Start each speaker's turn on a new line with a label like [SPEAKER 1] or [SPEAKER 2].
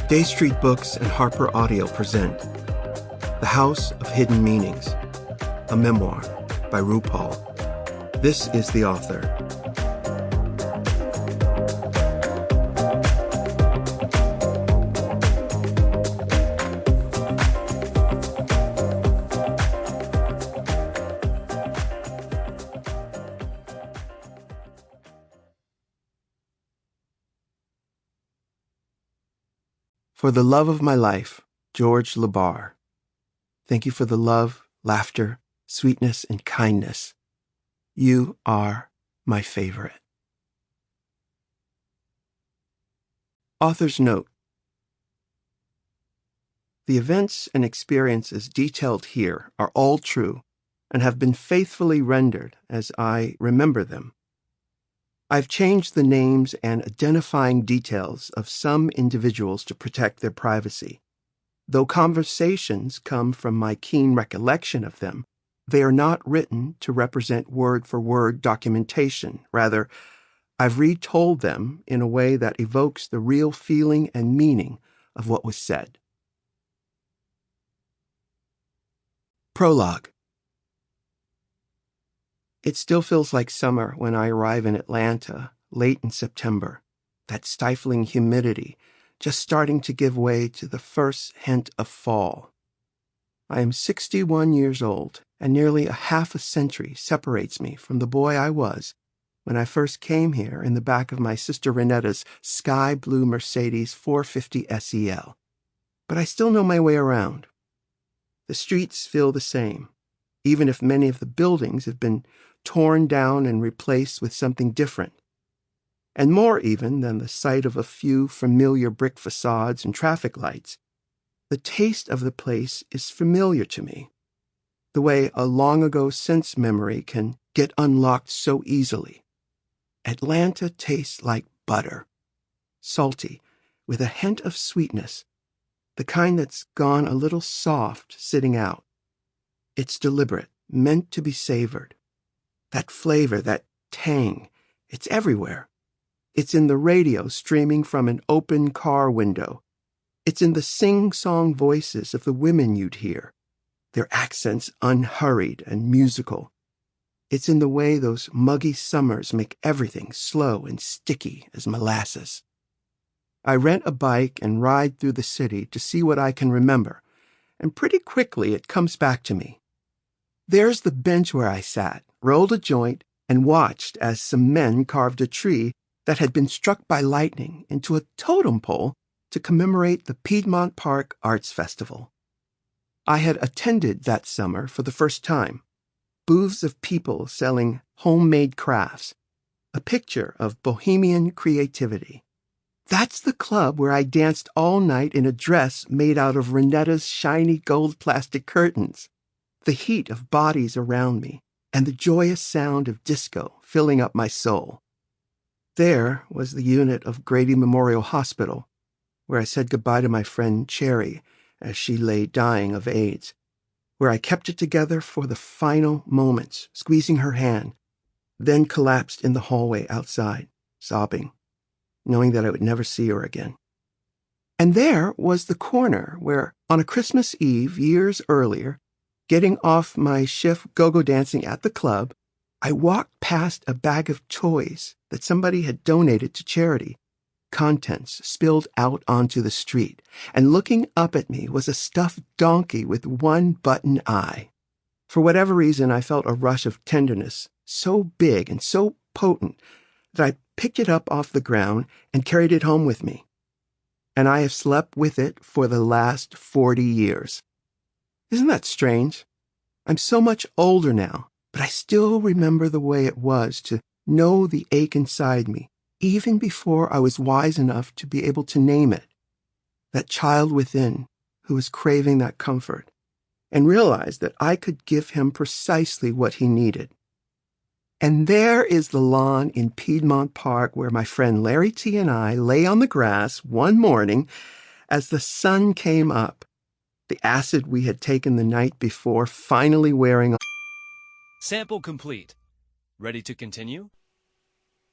[SPEAKER 1] Day Street Books and HarperAudio present The House of Hidden Meanings, a memoir by Rupaul. This is the author. For the love of my life, George Labar. Thank you for the love, laughter, sweetness, and kindness. You are my favorite. Author's note. The events and experiences detailed here are all true and have been faithfully rendered as I remember them. I've changed the names and identifying details of some individuals to protect their privacy. Though conversations come from my keen recollection of them, they are not written to represent word-for-word documentation. Rather, I've retold them in a way that evokes the real feeling and meaning of what was said. Prologue. It still feels like summer when I arrive in Atlanta, late in September, that stifling humidity just starting to give way to the first hint of fall. I am 61 years old, and nearly a half a century separates me from the boy I was when I first came here in the back of my sister Renetta's sky blue Mercedes 450 SEL. But I still know my way around. The streets feel the same, even if many of the buildings have been torn down and replaced with something different. And more even than the sight of a few familiar brick facades and traffic lights, the taste of the place is familiar to me, the way a long-ago sense memory can get unlocked so easily. Atlanta tastes like butter, salty, with a hint of sweetness, the kind that's gone a little soft sitting out. It's deliberate, meant to be savored. That flavor, that tang, it's everywhere. It's in the radio streaming from an open car window. It's in the sing-song voices of the women you'd hear, their accents unhurried and musical. It's in the way those muggy summers make everything slow and sticky as molasses. I rent a bike and ride through the city to see what I can remember, and pretty quickly it comes back to me. There's the bench where I sat, rolled a joint, and watched as some men carved a tree that had been struck by lightning into a totem pole to commemorate the Piedmont Park Arts Festival. I had attended that summer for the first time. Booths of people selling homemade crafts, a picture of bohemian creativity. That's the club where I danced all night in a dress made out of Renetta's shiny gold plastic curtains. The heat of bodies around me, and the joyous sound of disco filling up my soul. There was the unit of Grady Memorial Hospital, where I said goodbye to my friend Cherry as she lay dying of AIDS, where I kept it together for the final moments, squeezing her hand, then collapsed in the hallway outside, sobbing, knowing that I would never see her again. And there was the corner where, on a Christmas Eve years earlier, getting off my shift go-go dancing at the club, I walked past a bag of toys that somebody had donated to charity. Contents spilled out onto the street, and looking up at me was a stuffed donkey with one button eye. For whatever reason, I felt a rush of tenderness, so big and so potent that I picked it up off the ground and carried it home with me. And I have slept with it for the last 40 years. Isn't that strange? I'm so much older now, but I still remember the way it was to know the ache inside me, even before I was wise enough to be able to name it. That child within who was craving that comfort, and realized that I could give him precisely what he needed. And there is the lawn in Piedmont Park where my friend Larry T. and I lay on the grass one morning as the sun came up, the acid we had taken the night before finally wearing off.
[SPEAKER 2] Sample complete. Ready to continue?